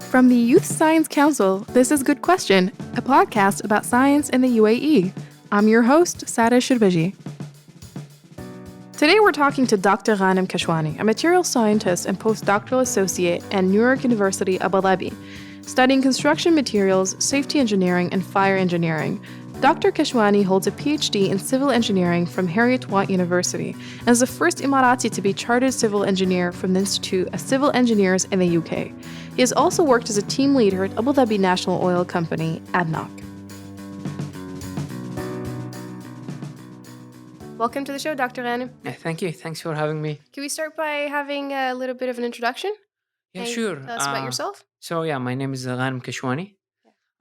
From the Youth Science Council, this is Good Question, a podcast about science in the UAE. I'm your host, Sada Shirbaji. Today we're talking to Dr. Ghanim Kashwani, a material scientist and postdoctoral associate at York University Abu Dhabi, studying construction materials, safety engineering, and fire engineering. Dr. Kashwani holds a PhD in civil engineering from York University and is the first Emirati to be chartered civil engineer from the Institute of Civil Engineers in the UK. He has also worked as a team leader at Abu Dhabi National Oil Company, ADNOC. Welcome to the show, Dr. Ghanim. Thank you. Thanks for having me. Can we start by having a little bit of an introduction? Yeah, Can you sure. tell us about yourself? My name is Ghanim Kashwani.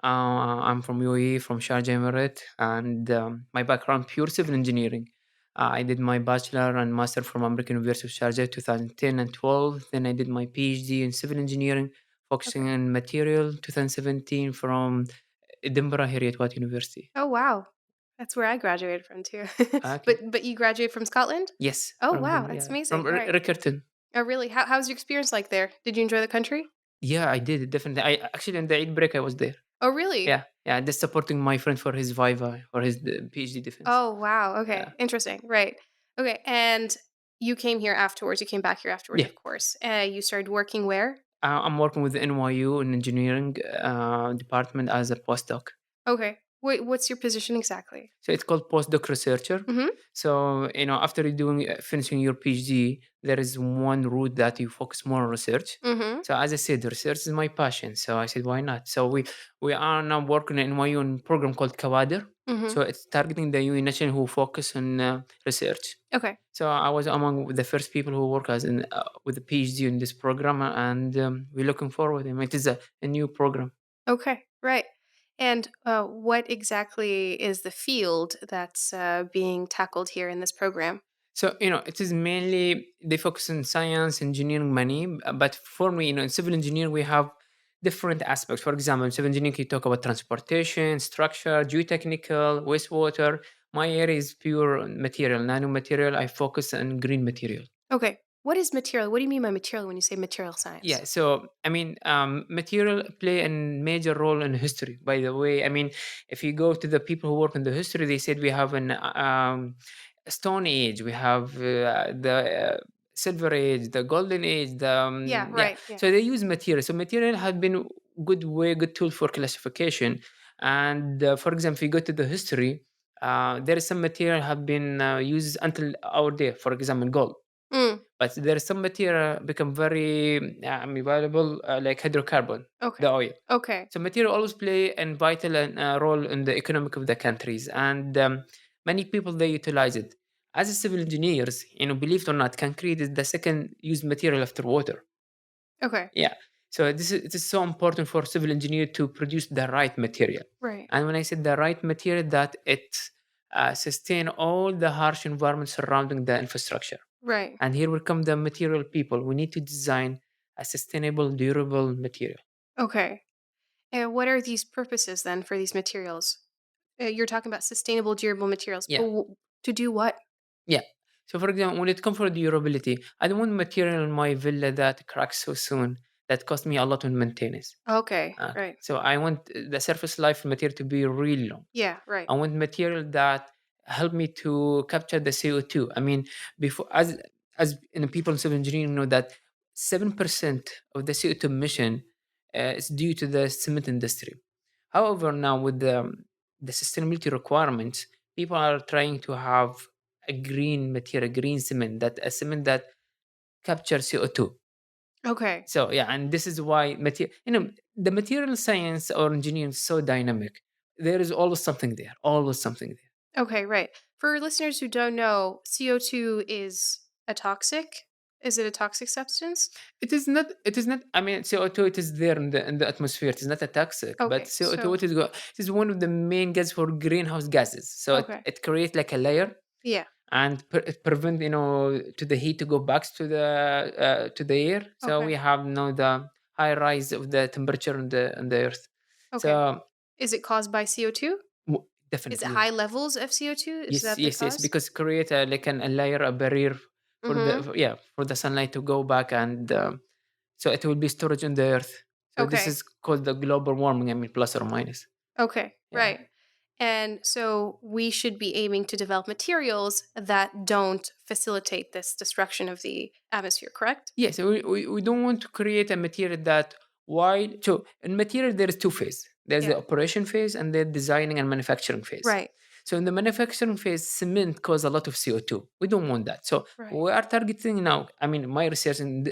I'm from UAE, from Sharjah Emirates, and my background pure civil engineering. I did my bachelor and master from American University of Sharjah 2010 and 12. Then I did my PhD in civil engineering, focusing on material 2017 from Edinburgh Heriot University. Oh, wow. That's where I graduated from, too. Okay. But you graduated from Scotland? Yes. Oh, from wow. the- That's yeah, amazing. From Right. Curtin. Oh, really? How's your experience like there? Did you enjoy the country? Yeah, I did definitely. I actually on the Eid break I was there. Oh, really? Yeah, just supporting my friend for his Viva for his PhD defense. Oh, wow. Okay. Yeah. Interesting. Right. Okay. And you came here afterwards. You came back here afterwards, Yeah. of course. You started working where? I'm working with the NYU in engineering department as a postdoc. Okay. Wait, what's your position exactly? So it's called postdoc researcher. Mm-hmm. So after you doing finishing your PhD, there is one route that you focus more on research. Mm-hmm. So as I said, research is my passion. So I said, why not? So we are now working at NYU on a program called Kawader. Mm-hmm. So it's targeting the UAE nation who focus on research. Okay. So I was among the first people who work as with a PhD in this program, and we're looking forward. It is a new program. Okay. Right. And what exactly is the field that's being tackled here in this program? So it is mainly they focus on science, engineering, money. But for me, in civil engineering, we have different aspects. For example, in civil engineering, you talk about transportation, structure, geotechnical, wastewater. My area is pure material, nanomaterial. I focus on green material. Okay. What is material? What do you mean by material when you say material science? Yeah, so material play a major role in history. By the way, if you go to the people who work in the history, they said we have an Stone Age, we have the Silver Age, the Golden Age. Yeah, right. Yeah. So they use material. So material have been good tool for classification. And for example, if you go to the history, there is some material have been used until our day. For example, gold. Mm, But there is some material become very valuable, like hydrocarbon, okay. the oil. Okay. So material always play a vital role in the economic of the countries, and many people they utilize it. As a civil engineers, believe it or not, concrete is the second used material after water. Okay. Yeah. So it is so important for civil engineer to produce the right material. Right. And when I said the right material, that it sustain all the harsh environment surrounding the infrastructure. Right. And here will come the material people. We need to design a sustainable, durable material. Okay. And what are these purposes then for these materials? You're talking about sustainable, durable materials. Yeah. But to do what? Yeah. So, for example, when it comes for durability, I don't want material in my villa that cracks so soon that cost me a lot in maintenance. Okay. Okay. Right. So I want the surface life material to be really long. Yeah. Right. I want material that help me to capture the CO2. Before as in people in civil engineering know that 7% of the CO2 emission is due to the cement industry. However, now with the sustainability requirements, people are trying to have a green material, green cement, that a cement that captures CO2. Okay. So yeah, and this is why the material science or engineering is so dynamic. There is always something there, always something there. Okay. Right. For listeners who don't know, CO2 is a toxic. Is it a toxic substance? It is not. It is not. CO2. It is there in the atmosphere. It is not a toxic, but Okay. CO2 So. it is one of the main gases for greenhouse gases. So Okay. it creates like a layer Yeah. and it prevent to the heat to go back to the air. So Okay. we have now the high rise of the temperature in the earth. Okay. So Is it caused by CO2? definitely. Is it high levels of CO2? Is that the Yes, cause? because create a layer, a barrier for Mm-hmm. for the sunlight to go back, and so it will be storage on the earth. So this Okay. is called the global warming. I mean, plus or minus. Okay. Yeah. Right. And so we should be aiming to develop materials that don't facilitate this destruction of the atmosphere, correct? Yes, we don't want to create a material that while so in material there is two phase. There's the Yeah. operation phase and the designing and manufacturing phase. Right. So in the manufacturing phase, cement cause a lot of CO2. We don't want that. So Right. we are targeting now. I mean, my research in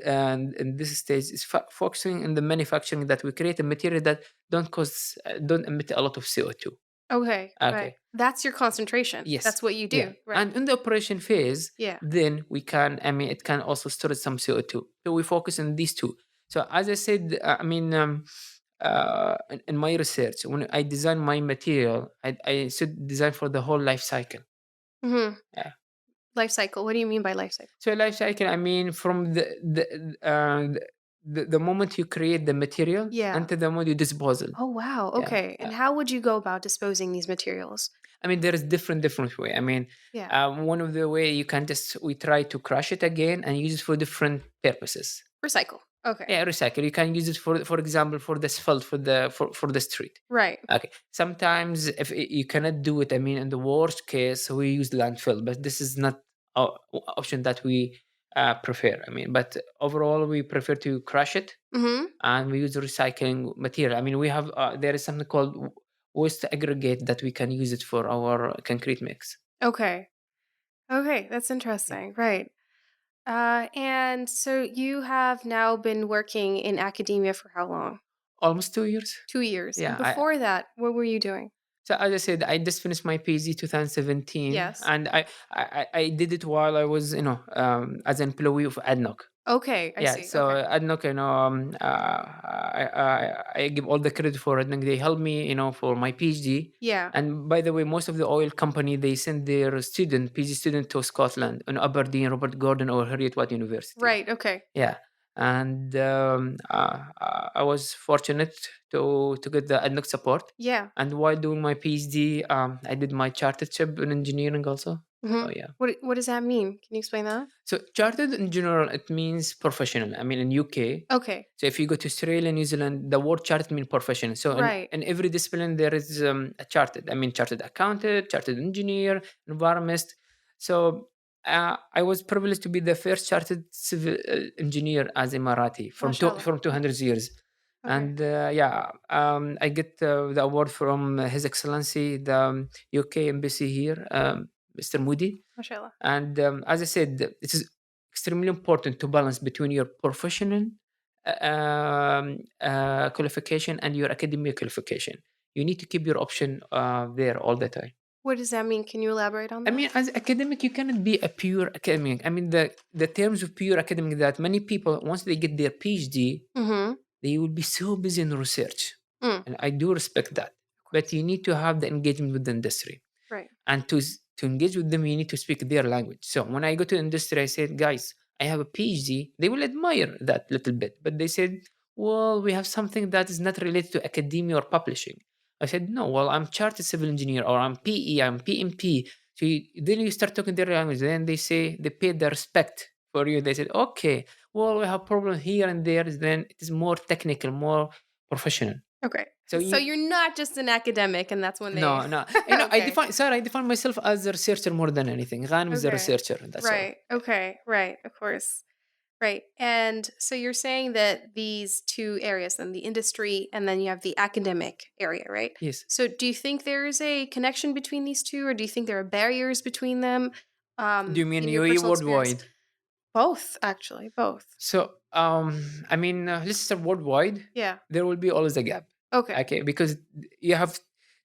this stage is focusing in the manufacturing that we create a material that don't emit a lot of CO2. Okay. Right. Okay. That's your concentration. Yes. That's what you Yeah. do. Right. And in the operation phase, Yeah. then we can, I mean, it can also store some CO2. So we focus on these two. So as I said, I mean, in my research, when I design my material, I should design for the whole life cycle. Hmm. Yeah. Life cycle. What do you mean by life cycle? So life cycle, I mean, from the moment you create the material Yeah. until the moment you dispose it. Oh, wow. Yeah. Okay. And how would you go about disposing these materials? I mean, there is different way. I mean, Yeah. one of the way you can just we try to crush it again and use it for different purposes. Recycle. Okay. Yeah, recycle. You can use it for example, for the asphalt for the street. Right. Okay. Sometimes if you cannot do it, I mean, in the worst case, we use landfill, but this is not option that we prefer. I mean, but overall, we prefer to crush it Mm-hmm. and we use recycling material. I mean, we have there is something called waste aggregate that we can use it for our concrete mix. Okay. Okay. That's Yeah. interesting. Right. And so you have now been working in academia for how long? Almost 2 years. 2 years. And Yeah. before that, what were you doing? So as I said, I just finished my PhD 2017, Yes. and I did it while I was as an employee of ADNOC. Okay. I Yeah, see. so Okay. ADNOC, I give all the credit for ADNOC. They helped me, for my PhD. Yeah. And by the way, most of the oil company they send their PhD student to Scotland, in Aberdeen, Robert Gordon, or Heriot Watt University. Right. Okay. Yeah, and I was fortunate to get the ADNOC support. Yeah. And while doing my PhD, I did my chartership in engineering also. Mm-hmm. So yeah. What does that mean? Can you explain that? So chartered in general, it means professional. I mean, in UK. Okay. So if you go to Australia, New Zealand, the word chartered means professional. So Right. in every discipline there is a chartered. I mean, chartered accountant, chartered engineer, environmentalist. So I was privileged to be the first chartered civil engineer as Emirati Mashallah. from 200 years. Okay. And yeah, I get the award from His Excellency, the UK Embassy here, Mr. Moody. Mashallah. And as I said, it is extremely important to balance between your professional qualification and your academic qualification. You need to keep your option there all the time. What does that mean? Can you elaborate on I that? mean, as academic, you cannot be a pure academic. I mean, the terms of pure academic that many people, once they get their PhD, Mm-hmm. they will be so busy in research. Mm. And I do respect that. Of But course. you need to have the engagement with the industry. Right. And to engage with them, you need to speak their language. So when I go to industry, I said, guys, I have a PhD. They will admire that little bit, but they said, well, we have something that is not related to academia or publishing. I said, no, well, I'm chartered civil engineer, or I'm PE, I'm PMP. So then you start talking their language. Then they say they pay the respect for you. They said, okay, well, we have problem here and there. Then it is more technical, more professional. Okay. So So you you're not just an academic, and that's when they. no, no. Okay. I define myself as a researcher more than anything. Ghanim is a Okay. researcher. That's all. Right. Okay. Right. Of course. Right. And so you're saying that these two areas, then the industry and then you have the academic area, right? Yes. So do you think there is a connection between these two, or do you think there are barriers between them Do you mean in your UAE personal experience? worldwide? Both, actually. Both. So, I mean, let's say worldwide, Yeah. there will be always a gap. Okay. Okay, because you have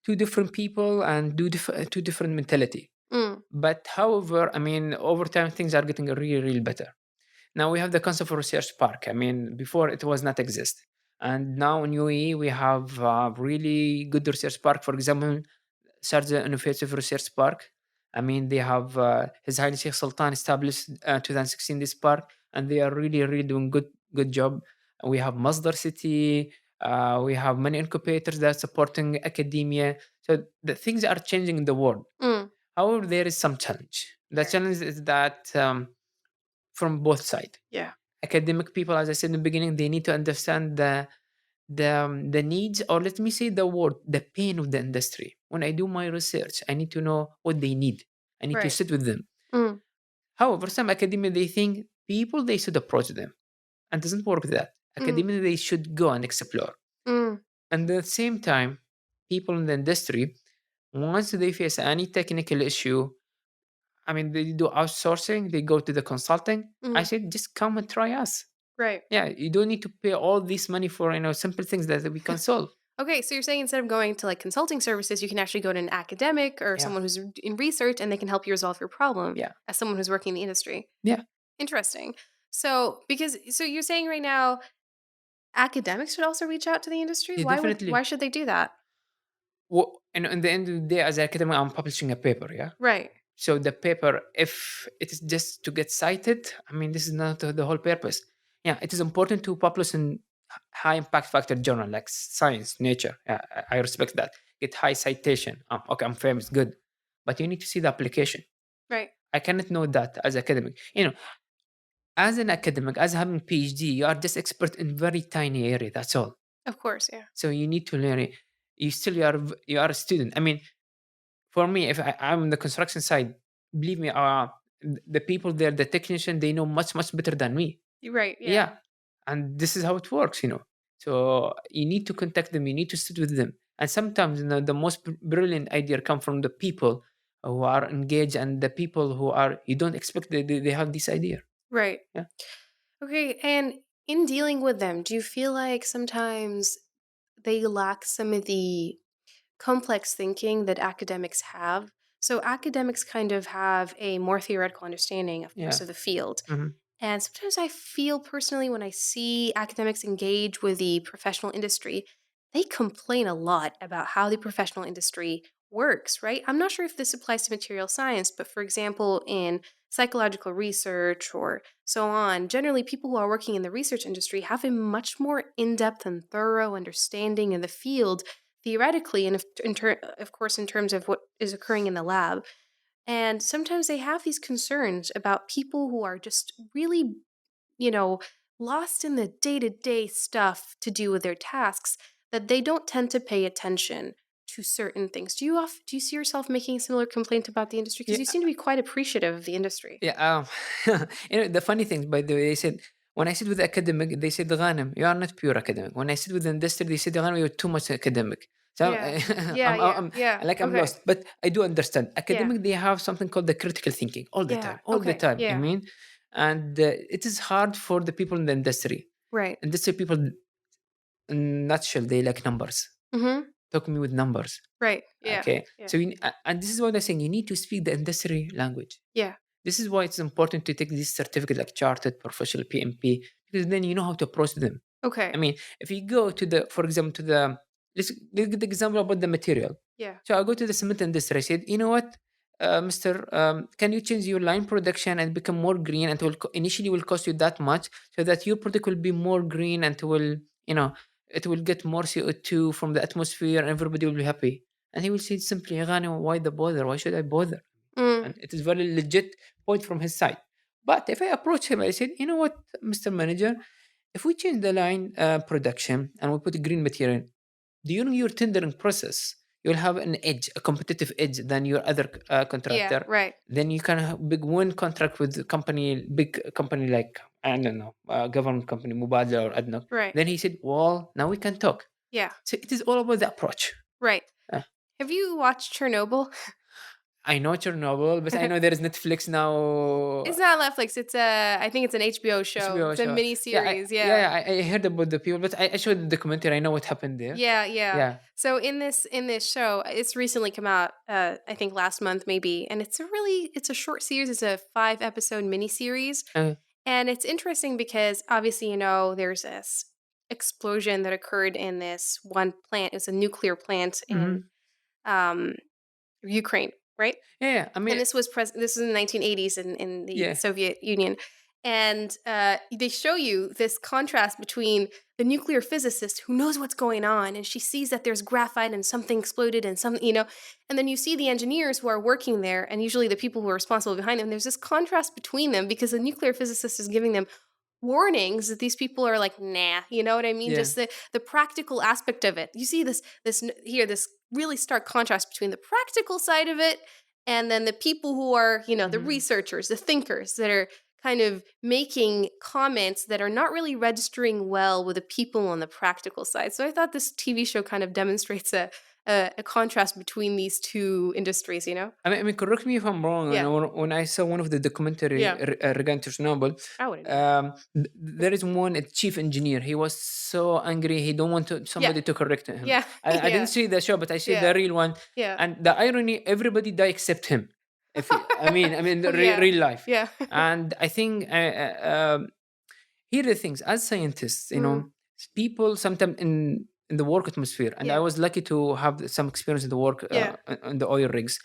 two different people and two different mentality. Mm. But however, I mean, over time things are getting really, really better. Now we have the concept of research park. I mean, before it was not exist, and now in UAE we have really good research park. For example, Sharjah Innovative Research Park. I mean, they have His Highness Sheikh Sultan established 2016 this park, and they are really, really doing good job. We have Masdar City. We have many incubators that are supporting academia. So the things are changing in the world. Mm. However, there is some challenge. The Okay. challenge is that from both sides. Yeah. Academic people, as I said in the beginning, they need to understand the the needs, or let me say the word, the pain of the industry. When I do my research, I need to know what they need. I need to Right. sit with them. Mm. However, some academia, they think people, they should approach them, and doesn't work that. Mm. Academia, they should go and explore. Mm. And at the same time, people in the industry, once they face any technical issue, I mean, they do outsourcing, they go to the consulting. I Mm. said, just come and try us. Right. Yeah, you don't need to pay all this money for simple things that we can solve. Okay, so you're saying instead of going to like consulting services, you can actually go to an academic or Yeah, someone who's in research and they can help you resolve your problem yeah, as someone who's working in the industry. yeah. Interesting. So you're saying right now academics should also reach out to the industry? Yeah, Why definitely. should they do that? Well, and in the end of the day, as an academic, I'm publishing a paper. Yeah. Right. So the paper, if it is just to get cited, I mean, this is not the whole purpose. Yeah, it is important to publish in high impact factor journal like Science, Nature. Yeah, I respect that. Get high citation. Okay, I'm famous, good, but you need to see the application. Right. I cannot know that as academic. As an academic, as having PhD, you are just expert in very tiny area. That's all. Of course, yeah. So you need to learn it. You are a student. I mean, for me, if I'm on the construction side, believe me, the people there, the technician, they know much much better than me. You're right, yeah. Yeah, and this is how it works. So you need to contact them. You need to sit with them. And sometimes the most brilliant idea come from the people who are engaged and the people who are you don't expect they have this idea. Right. Yeah. Okay, and in dealing with them, do you feel like sometimes they lack some of the complex thinking that academics have? So academics kind of have a more theoretical understanding, of course, Yeah. of the field. Hmm. And sometimes I feel personally when I see academics engage with the professional industry, they complain a lot about how the professional industry works, right? I'm not sure if this applies to material science, but for example, in psychological research or so on, generally people who are working in the research industry have a much more in depth and thorough understanding of the field theoretically, and of course, in terms of what is occurring in the lab. And sometimes they have these concerns about people who are just really, you know, lost in the day to day stuff to do with their tasks that they don't tend to pay attention to certain things. Do you see yourself making a similar complaint about the industry? Because Yeah. you seem to be quite appreciative of the industry. Yeah. The funny thing, by the way, they said when I sit with the academic, they said, Ghanem, you are not pure academic. When I sit with the industry, they said, Ghanem, you're too much academic. So Yeah. Yeah, yeah, yeah. I'm Okay. lost, but I do understand. Yeah. Academic, they have something called the critical thinking all the Yeah. time, all the Okay. time. I Yeah. mean, and it is hard for the people in the industry. Right. Industry people, in nutshell, they like numbers. Mm-hmm. Talk to me with numbers. Right. Yeah. Okay. Yeah. So, and this is what I'm saying. You need to speak the industry language. Yeah. This is why it's important to take this certificate like chartered professional PMP because then you know how to approach them. I Okay. mean, if you go to for example, let's get the example about the material. Yeah. So I go to the cement industry. I said, you know what, Mister, can you change your line production and become more green? And it will initially will cost you that much, so that your product will be more green and it will get more CO2 from the atmosphere, and everybody will be happy. And he will say simply, "Ghani, why the bother? Why should I bother?" Mm. And it is very legit point from his side. But if I approach him, I said, you know what, Mr. Manager, if we change the line production and we put green material, during your tendering process, you'll have an edge, a competitive edge than your other Yeah. contractor. Right. Then you can have big win contract with big company like, I don't know, government company, Mubadala or Adnok. Right. Then he said, well, now we can talk. Yeah. So it is all about the approach. Right. Uh, Have you watched Chernobyl? I know Chernobyl, but I know there is Netflix now. It's not Netflix. I think it's an HBO show. HBO It's a show. mini Yeah, series. Yeah. yeah, I heard about the people, but I showed the documentary. I know what happened there. Yeah, yeah. Yeah. So in this show, it's recently come out. I think last month maybe, and it's a short series. It's a 5 episode mini series, Uh, and it's interesting because obviously there's this explosion that occurred in this one plant. It's a nuclear plant in mhm. um, Ukraine, right? Yeah, I And mean, this was in the 1980s in the yeah, Soviet Union. And they show you this contrast between the nuclear physicist who knows what's going on and she sees that there's graphite and something exploded and something, and then you see the engineers who are working there and usually the people who are responsible behind them. There's this contrast between them because the nuclear physicist is giving them warnings that these people are like, nah, you know what I mean? Yeah. Just the practical aspect of it. You see this really stark contrast between the practical side of it and then the people who are, the Mhm. researchers, the thinkers that are kind of making comments that are not really registering well with the people on the practical side. So I thought this TV show kind of demonstrates a contrast between these two industries, you know? I mean, correct me if I'm wrong. Yeah. When I saw one of the documentary Yeah. regarding Chernobyl, I wouldn't do that. there is one a chief engineer. He was so angry. He don't want Yeah. somebody to correct him. Yeah. I didn't Yeah. see the show, but I see Yeah. the real one. Yeah. And the irony, everybody die except him. I mean, the Yeah. real life. Yeah. And I think here are the things as scientists, Mm, people sometimes in the work atmosphere, and I yeah. was lucky to have some experience in the work Yeah. on the oil rigs.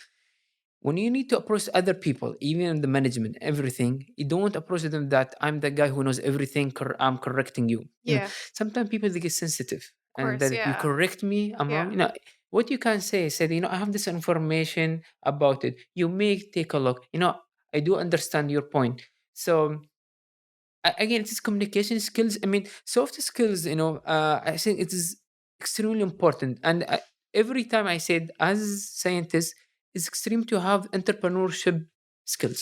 When you need to approach other people, even in the management, everything, you don't approach them that I'm the guy who knows everything. I'm correcting you. Yeah. Sometimes people they get sensitive, Of and course. that if you Yeah. correct me, I'm wrong. Yeah. What you can say, said, I have this information about it. You may take a look. I do understand your point. So again, it is communication skills. I mean, soft skills. I think it is extremely important. And every time I said, as scientists, it's extreme to have entrepreneurship skills.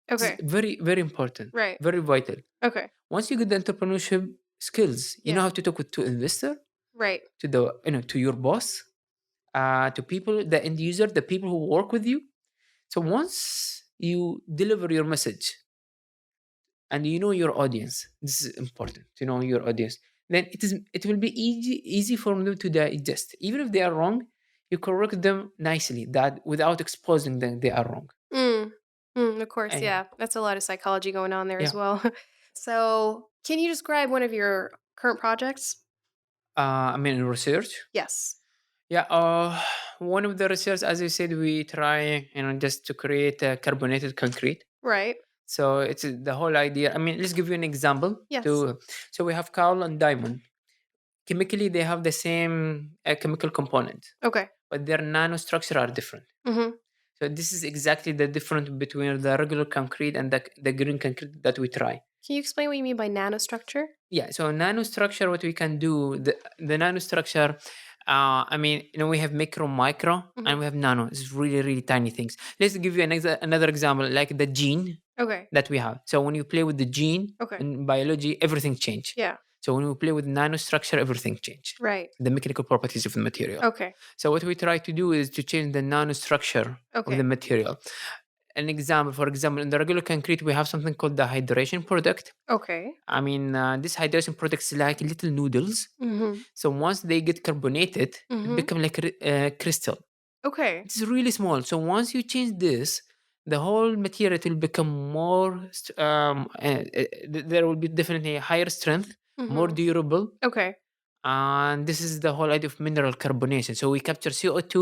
It's Okay. very, very important, Right. very vital. Okay. Once you get the entrepreneurship skills, you know Yeah. how to talk to investor, Right. to to your boss, to people, the end user, the people who work with you. So once you deliver your message and you know your audience, this is important to know your audience, then it will be easy for them to digest. Even if they are wrong, you correct them nicely, that without exposing them they are wrong. Mm. Of course. And Yeah. That's a lot of psychology going on there as yeah, well. So, can you describe one of your current projects? I mean, in research, Yes. yeah, one of the research, as you said, we try just to create a carbonated concrete. Right. So it's the whole idea. I mean, let's give you an example. Yes. So we have coal and diamond. Chemically, they have the same chemical component, Okay. but their nanostructure are different. Mm-hmm. So this is exactly the difference between the regular concrete and the green concrete that we try. Can you explain what you mean by nanostructure? Yeah, so nanostructure, what we can do, the nanostructure, I mean, we have micro, micro, Mm-hmm. and we have nano. It's really, really tiny things. Let's give you another example, like the gene Okay. that we have. So when you play with the gene Okay. in biology, everything change. Yeah. So when we play with nanostructure, everything change. Right. The mechanical properties of the material. Okay. So what we try to do is to change the nanostructure of the Okay. material. An example, for example, in the regular concrete, we have something called the hydration product. Okay. I mean, this hydration product is like little noodles. Mm-hmm. So once they get carbonated, it Mm-hmm. become like crystal. Okay. It's really small. So once you change this, the whole material will become more. There will be definitely a higher strength, more Mm-hmm. durable, Okay. and this is the whole idea of mineral carbonation. So we capture CO2,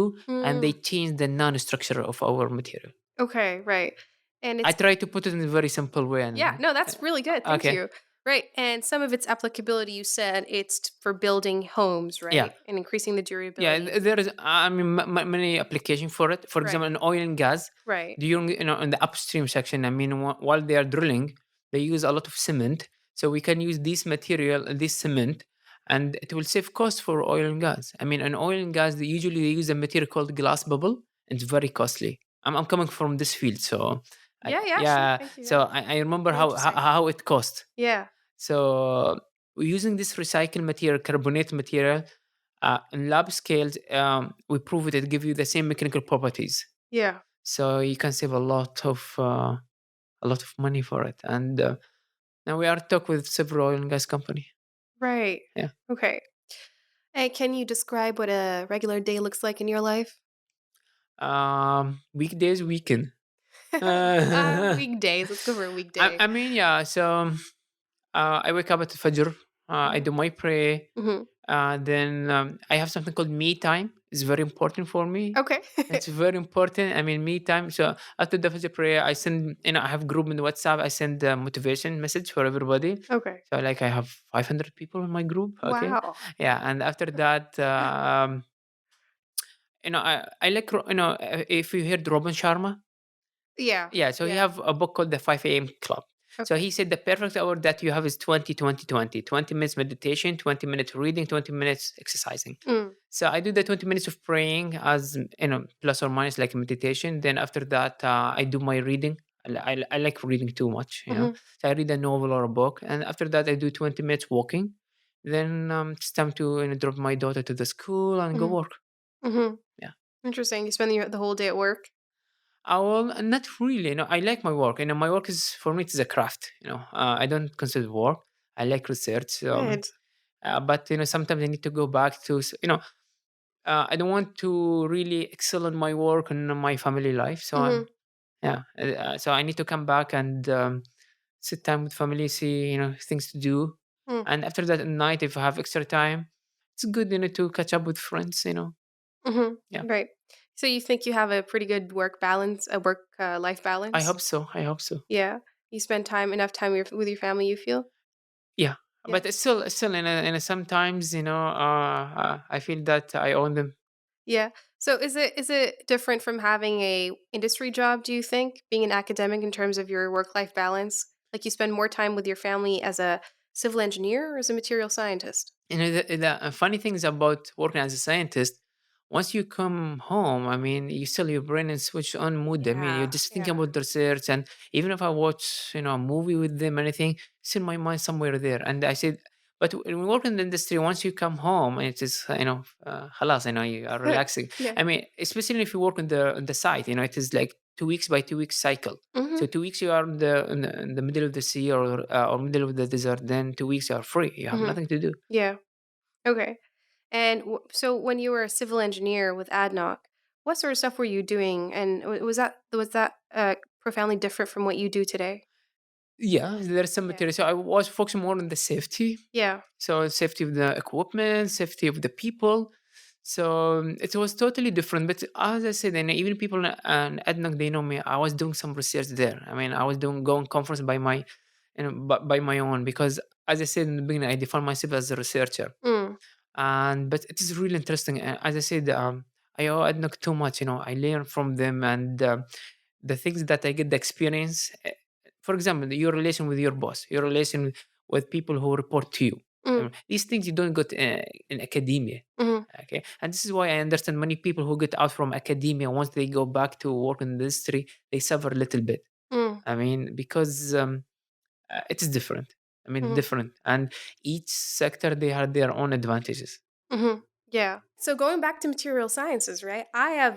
and they Mm. change the nanostructure of our material. Okay. Right. And I it's try to put it in a very simple way. Yeah, And no, that's really good. Thank okay, you. Right. And some of its applicability, you said for building homes, yeah. right? And increasing the Yeah, durability. there is. I mean, many application for it. For Right. example, in oil and gas, Right. during in the upstream section. I mean, while they are drilling, they use a lot of cement. So we can use this material, this cement, and it will save cost for oil and gas. I mean, in oil and gas, they use a material called glass bubble. It's very costly. I'm coming from this field, so Yeah, yeah, sure. yeah. Thank you. So Yeah. I remember Very interesting. how it cost. Yeah. So we're using this recycled material, carbonate material, in lab scales. We prove it give you the same mechanical properties. Yeah. So you can save a lot of money for it. And now we are talk with several oil and gas company. Right. Yeah. Okay. And can you describe what a regular day looks like in your life? Weekdays, weekend. I, Weekdays. Let's go for a weekday. I mean, yeah. So I wake up at Fajr. I Mm-hmm. do my prayer. Mm-hmm. Then I have something called me time. It's very important for me. Okay. It's very important. I mean, me time. So after the Fajr prayer, I send, I have group in the WhatsApp. I send a motivation message for everybody. Okay. So like I have 500 people in my group. Okay. Wow. Yeah. And after that, I like, if you heard Robin Sharma. Yeah. Yeah. So he Yeah. have a book called the 5 a.m. Club. So Okay. he said the perfect hour that you have is 20, 20, 20. 20 minutes meditation, 20 minutes reading, 20 minutes exercising. Mm. So I do the 20 minutes of praying as, plus or minus like meditation. Then after that, I do my reading. I like reading too much. Mhm. So I read a novel or a book. And after that, I do 20 minutes walking. Then it's time to drop my daughter to the school and go Mhm. work. Mhm. Yeah. Interesting. You spend the whole day at work? I will not really. I like my work. My work is for me. It's a craft. I don't consider work. I like research. Good. But sometimes I need to go back to. I don't want to really excel in my work and my family life. So Mhm. yeah. So I need to come back and sit time with family, see things to do, Mm. and after that at night, if I have extra time, it's good to catch up with friends. Mhm. Yeah. Right. So you think you have a pretty good work balance, a work life I balance? hope so. I hope so. Yeah. You spend enough time with your family, you feel? Yeah, Yeah. but it's still in a sometimes I feel that I own them. Yeah. So is it different from having a industry job, do you think, being an academic in terms of your work life balance? Like you spend more time with your family as a civil engineer or as a material scientist? The funny things about working as a scientist, once you come home, I mean, you still your brain is switched on mood. I mean, you're Yeah. just thinking Yeah. about the research, and even if I watch, a movie with them, anything, it's in my mind somewhere there. And I said, but when we work in the industry, once you come home, it is, halas, you are relaxing. Yeah. I mean, especially if you work on the site, it is like 2 weeks by 2 weeks cycle. So Mhm. 2 weeks you are in the middle of the sea or middle of the desert. Then 2 weeks you are free. You have Mhm. nothing to do. Yeah. Okay. And so when you were a civil engineer with ADNOC, what sort of stuff were you doing? And was that profoundly different from what you do today? Yeah, there's some Yeah. material. So I was focusing more on the safety. Yeah. So safety of the equipment, safety of the people. So it was totally different. But as I said, and even people and Adnoc, they know me. I was doing some research there. I mean, I was doing going conference by my own because, as I said in the beginning, I define myself as a researcher. Mm. But it is really interesting. As I said, I owe Adnoc too much. I learn from them and the things that I get the experience. For example, your relation with your boss, your relation with people who report to you. Mm. These things you don't get in academia. Mhm. Okay, and this is why I understand many people who get out from academia once they go back to work in the industry, they suffer a little bit. Mm. I mean, because it is different. I mean, Mhm. different, and each sector they have their own advantages. Mhm. Yeah. So going back to material sciences, right? I have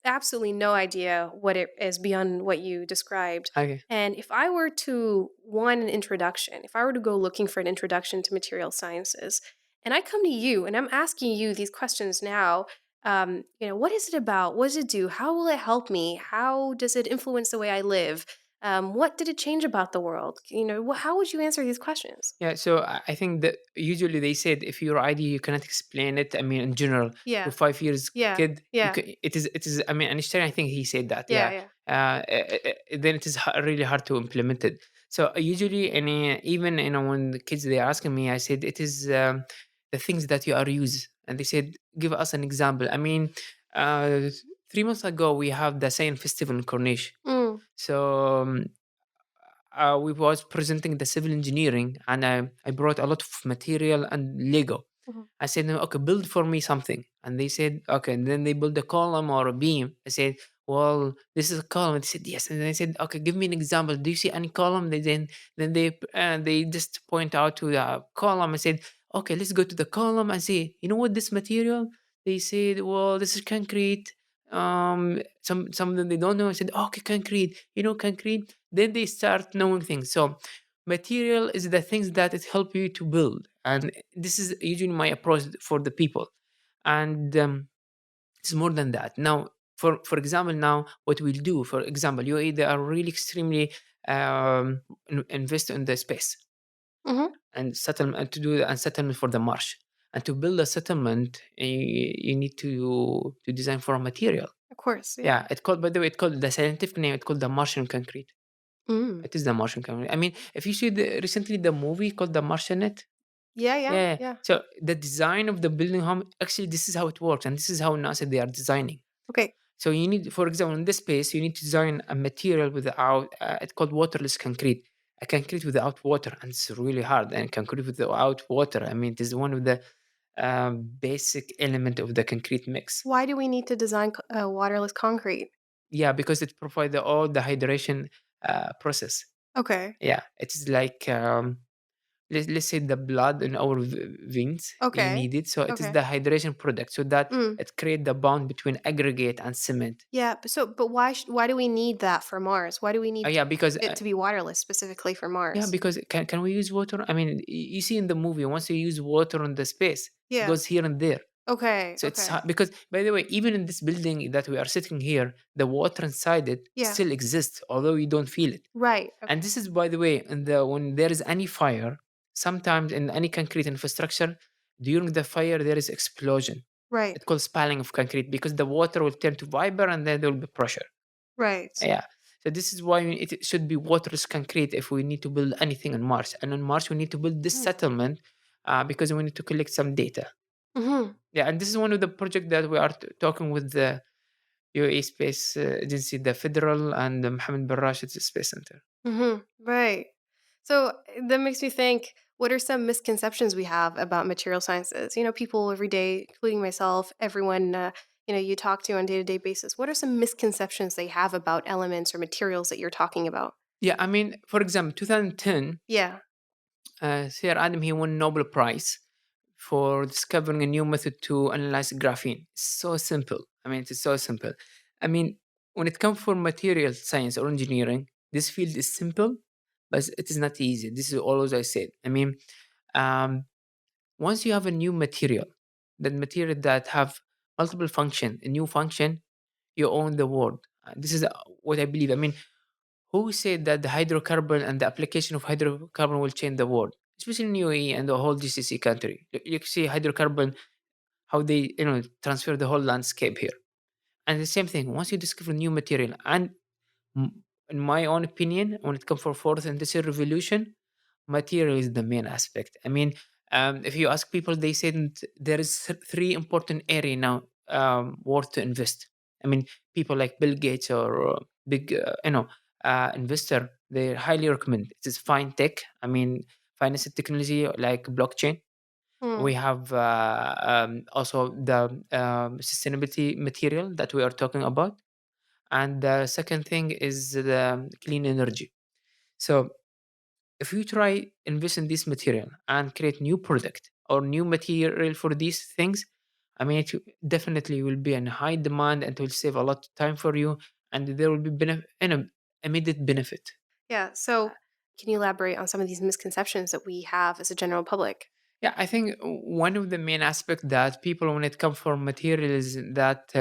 absolutely no idea what it is beyond what you described. Okay. And if I were to want an introduction, if I were to go looking for an introduction to material sciences, and I come to you and I'm asking you these questions now, what is it about? What does it do? How will it help me? How does it influence the way I live? What did it change about the world? How would you answer these questions? Yeah, so I think that usually they said if your idea you cannot explain it. I mean, in general, to Yeah. 5 years Yeah. kid, Yeah. it is. I mean, Einstein, I think he said that. Yeah. Yeah, Yeah. then it is really hard to implement it. So usually, even when the kids they are asking me, I said it is the things that you are use, and they said give us an example. I mean, uh, 3 months ago we have the Science Festival in Corniche. Mm. So we was presenting the civil engineering and I brought a lot of material and Lego. Mhm. I said, "No, okay, build for me something." And they said, okay. And then they built a column or a beam. I said, well, this is a column. They said, yes. And I said, okay, give me an example. Do you see any column? Then they just point out to the column. I said, okay, let's go to the column and see, you know what this material? They said, well, this is concrete. Some of them they don't know. I said, okay, concrete. Concrete. Then they start knowing things. So material is the things that it help you to build, and this is usually my approach for the people. And it's more than that. Now, for example, now what we'll do, for example, UAE, they are really extremely invest in the space Mhm. and settlement to do and settlement for the marsh. And to build a settlement, you need to design for a material. Of course, yeah. Yeah, it called, by the way, it called the scientific name. It called the Martian concrete. Mm. It is the Martian concrete. I mean, if you see recently the movie called The Martianet. Yeah, yeah, Yeah, yeah. yeah. So the design of the building home, actually, this is how it works, and this is how NASA they are designing. Okay. So you need, for example, in this space, you need to design a material without. It's called waterless concrete. a concrete without water, and it's really hard. And concrete without water, I mean, it is one of the basic element of the concrete mix. Why do we need to design waterless concrete? Yeah, because it provides all the hydration process. Okay. Yeah, it is like let's say the blood in our veins, you Okay. need it, so it is Okay. the hydration product, so that Mm. it create the bond between aggregate and cement. Yeah, but why do we need that for Mars? Why do we need Yeah, because it to be waterless specifically for Mars? can we use water? I mean, you see in the movie, once you use water on the space, it Yeah. goes here and there. Okay. So it's Okay. because, by the way, even in this building that we are sitting here, the water inside it Yeah. still exists, although you don't feel it. Right. And Okay. this is, by the way, in the when there is any fire, sometimes in any concrete infrastructure, during the fire there is explosion. Right. It's called spalling of concrete because the water will turn to vapor and then there will be pressure. Right. Yeah. So this is why it should be waterless concrete if we need to build anything on Mars. And on Mars we need to build this Mm. settlement because we need to collect some data. Mhm. Yeah, and this is one of the projects that we are talking with the UAE Space Agency, the Federal, and the Mohammed bin Rashid Space Center. Mhm. Right. So that makes me think, what are some misconceptions we have about material sciences? People every day, including myself, everyone you talk to on day-to-day basis. What are some misconceptions they have about elements or materials that you're talking about? Yeah, I mean, for example, 2010, Yeah. Sir Adam, he won Nobel Prize for discovering a new method to analyze graphene. It's so simple. I mean, it's so simple. I mean, when it comes for material science or engineering, this field is simple, but it is not easy. This is always I said. I mean, um, once you have a new material, that material that have multiple function, a new function, you own the world. This is what I believe. I mean, who said that the hydrocarbon and the application of hydrocarbon will change the world, especially in UAE and the whole GCC country? You can see hydrocarbon, how they transfer the whole landscape here. And the same thing, once you discover new material, and in my own opinion, when it comes for fourth industrial revolution, material is the main aspect. I mean, if you ask people, they say that there is three important area now worth to invest. I mean, people like Bill Gates or big, investor, they highly recommend. It is fine tech. I mean, finance and technology like blockchain. We Hmm. have also the sustainability material that we are talking about, and the second thing is the clean energy. So if you try invest in this material and create new product or new material for these things, I mean, definitely will be in high demand and will save a lot of time for you, and there will be immediate benefit. Yeah. So can you elaborate on some of these misconceptions that we have as a general public? Yeah, I think one of the main aspect that people, when it comes for materials, that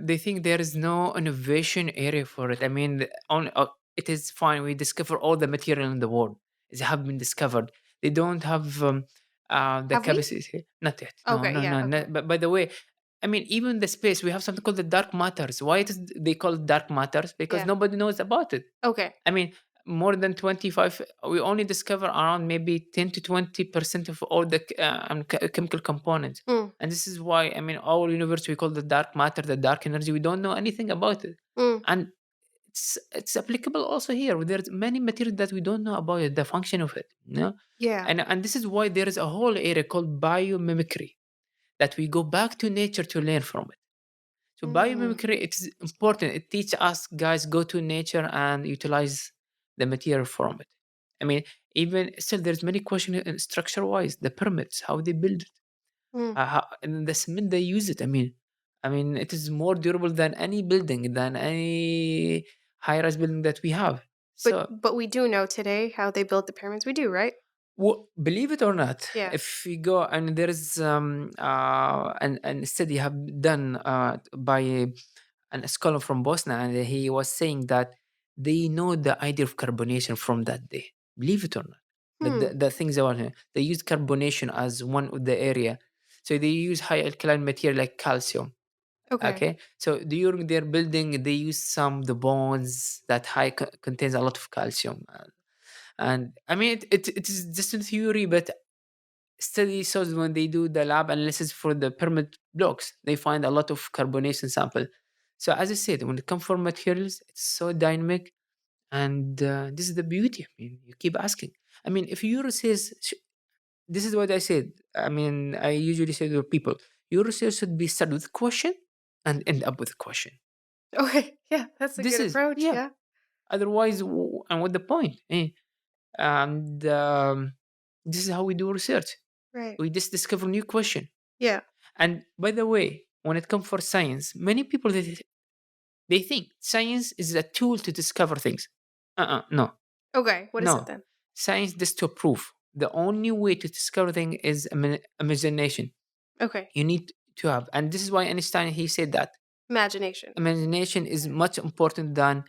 they think there is no innovation area for it. I mean, it is fine. We discover all the material in the world. It have been discovered. They don't have the Have we? capacity. Not yet. No, Okay. no, Yeah. no. Okay. But by the way, I mean, even the space, we have something called the dark matters. Why it is they call it dark matters? Because Yeah. nobody knows about it. Okay. I mean, more than 25, we only discover around maybe 10 to 20% of all the chemical components. Mm. And this is why, I mean, our universe, we call the dark matter, the dark energy. We don't know anything about it. Mm. And it's applicable also here. There's many materials that we don't know about it, the function of it. Yeah. And this is why there is a whole area called biomimicry that we go back to nature to learn from it. So Mm. biomimicry, it is important. It teaches us guys go to nature and utilize the material from it. I mean, even still, there's many questions structure wise. The pyramids, how they build it, Mm. and the cement they use it. I mean, it is more durable than any building, than any high-rise building that we have. But So but we do know today how they built the pyramids. We do, right? Believe it or not, Yeah. if we go and there is an study have done by a scholar from Bosnia, and he was saying that they know the idea of carbonation from that day. Believe it or not, Hmm. the things about it, they use carbonation as one of the area. So they use high alkaline material like calcium. Okay. Okay, so during their building, they use some the bones that contains a lot of calcium. And I mean, it is just in theory, but study shows when they do the lab analysis for the pyramid blocks, they find a lot of carbonation sample. So as I said, when it comes for materials, it's so dynamic, And this is the beauty. I mean, you keep asking. I mean, if your research, this is what I said. I mean, I usually say to people, your research should be start with a question and end up with a question. Okay. Yeah, that's a This good is, approach. yeah. Yeah. Otherwise, and what the point? Eh? And this is how we do research. Right. We just discover new question. Yeah. And by the way, when it comes for science, many people they think science is a tool to discover things. No, Okay. What is it no. then? Science just to prove. The only way to discover things is imagination. Okay. You need to have, and this is why Einstein he said that Imagination. imagination is Right. much important than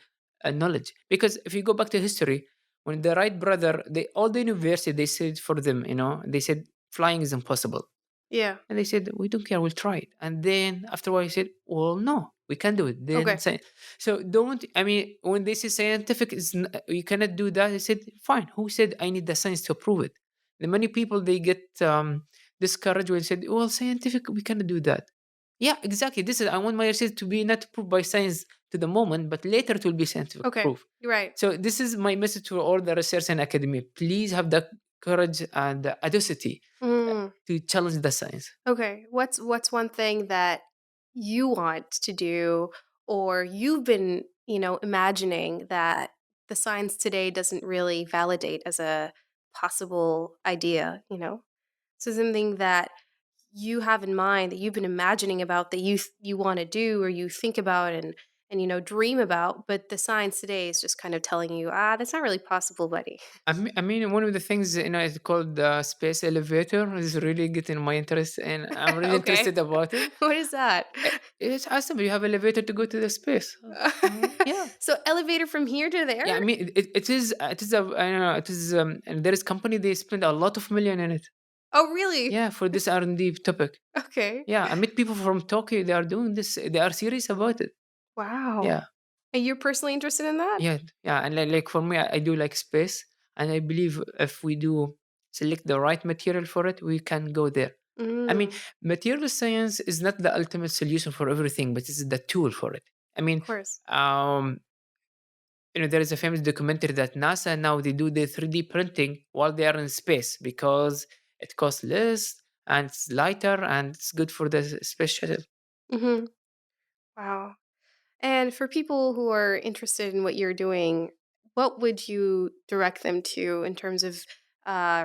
knowledge. Because if you go back to history, when the Wright brother, they all the university they said for them, they said flying is impossible. Yeah. And they said, we don't care, we'll try it. And then after a while, he said, well, no, we can do it. Then, Okay. so don't, I mean, when they say scientific, you cannot do that. I said, fine. Who said I need the science to prove it? The many people, they get discouraged when they said, well, scientific, we cannot do that. Yeah, exactly. This is, I want my research to be not proved by science to the moment, but later it will be scientific Okay. proof. You're right. So this is my message to all the research and academia. Please have the courage and the audacity Mm. to challenge the science. Okay. What's one thing that you want to do, or you've been, imagining that the science today doesn't really validate as a possible idea? So something that you have in mind that you've been imagining about that you want to do or you think about and dream about, but the science today is just kind of telling you, that's not really possible, buddy. I mean, one of the things is called the space elevator. Is really getting my interest, and I'm really Okay. interested about it. What is that? It's awesome. You have elevator to go to the space. Yeah, So elevator from here to yeah. I there? mean, it is a I don't know, it is and there is company they spend a lot of million in it. Oh, really? Yeah, for this R&D topic. Okay. Yeah, I met people from Tokyo. They are doing this. They are serious about it. Wow. Yeah. And you're personally interested in that? Yeah, yeah, and like for me, I do like space, and I believe if we do select the right material for it, we can go there. I mean, Mm, material science is not the ultimate solution for everything, but it's the tool for it. I of mean, course. um, there is a famous documentary that NASA now they do the 3D printing while they are in space because it costs less and it's lighter and it's good for the space shuttle. Hmm. Wow. And for people who are interested in what you're doing, what would you direct them to in terms of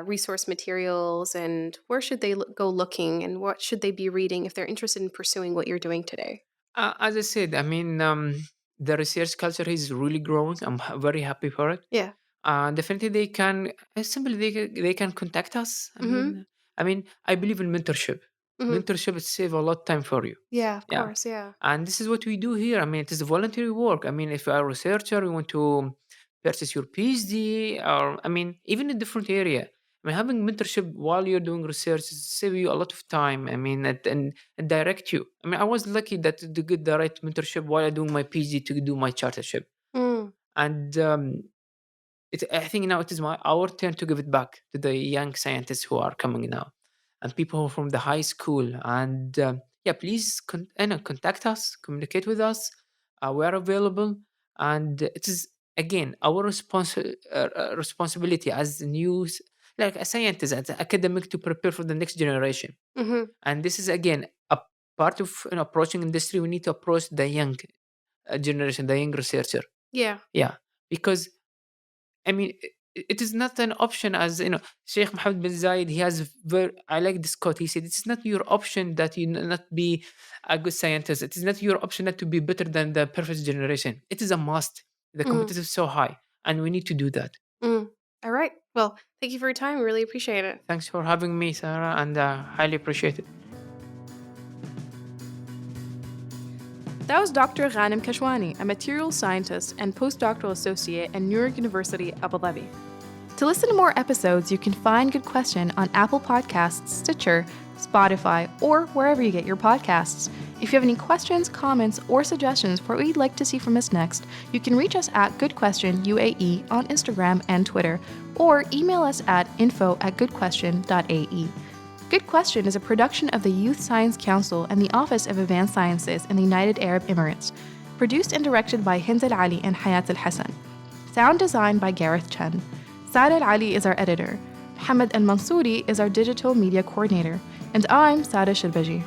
resource materials, and where should they go looking, and what should they be reading if they're interested in pursuing what you're doing today? As I said, I mean, the research culture is really growing. I'm very happy for it. Yeah. Definitely, they can simply they can contact us. Mm-hmm. I mean, I believe in mentorship. Mm-hmm. Mentorship it save a lot of time for you. Yeah, of Yeah, course. Yeah. and this is what we do here. I mean, it is voluntary work. I mean, if you are a researcher, you want to purchase your PhD, or I mean, even in different area. I mean, having mentorship while you're doing research save you a lot of time. I mean, and direct you. I mean, I was lucky that to get the right mentorship while I'm doing my PhD to do my chartership, Mm, and I think now it is our turn to give it back to the young scientists who are coming now, and people from the high school. And yeah, please contact us, communicate with us. We are available, and it is again our responsibility as news, like a scientist, as an academic, to prepare for the next generation. mm-hmm. And this is again a part of approaching industry. We need to approach the young generation, the young researcher. Yeah. Yeah, because I mean, it is not an option. As you know, Sheikh Mohammed bin Zayed, he has very, I like this quote. He said, it's not your option that you not be a good scientist. It is not your option not to be better than the perfect generation. It is a must. The Mm, competitive is so high, and we need to do that. mm. All right. Well, thank you for your time. We really appreciate it. Thanks for having me, Sarah, and highly appreciate it. That was Dr. Ghanim Kashwani, a materials scientist and postdoctoral associate at York University Abu Dhabi. To listen to more episodes, you can find Good Question on Apple Podcasts, Stitcher, Spotify, or wherever you get your podcasts. If you have any questions, comments, or suggestions for what you'd like to see from us next, you can reach us at Good Question UAE on Instagram and Twitter, or email us at info@goodquestion.ae. Good Question is a production of the Youth Science Council and the Office of Advanced Sciences in the United Arab Emirates, produced and directed by Hind Al Ali and Hayat Al Hassan. Sound design by Gareth Chen. Saad Ali is our editor. Mohammed Al Mansouri is our digital media coordinator. And I'm Sada Shirbaji.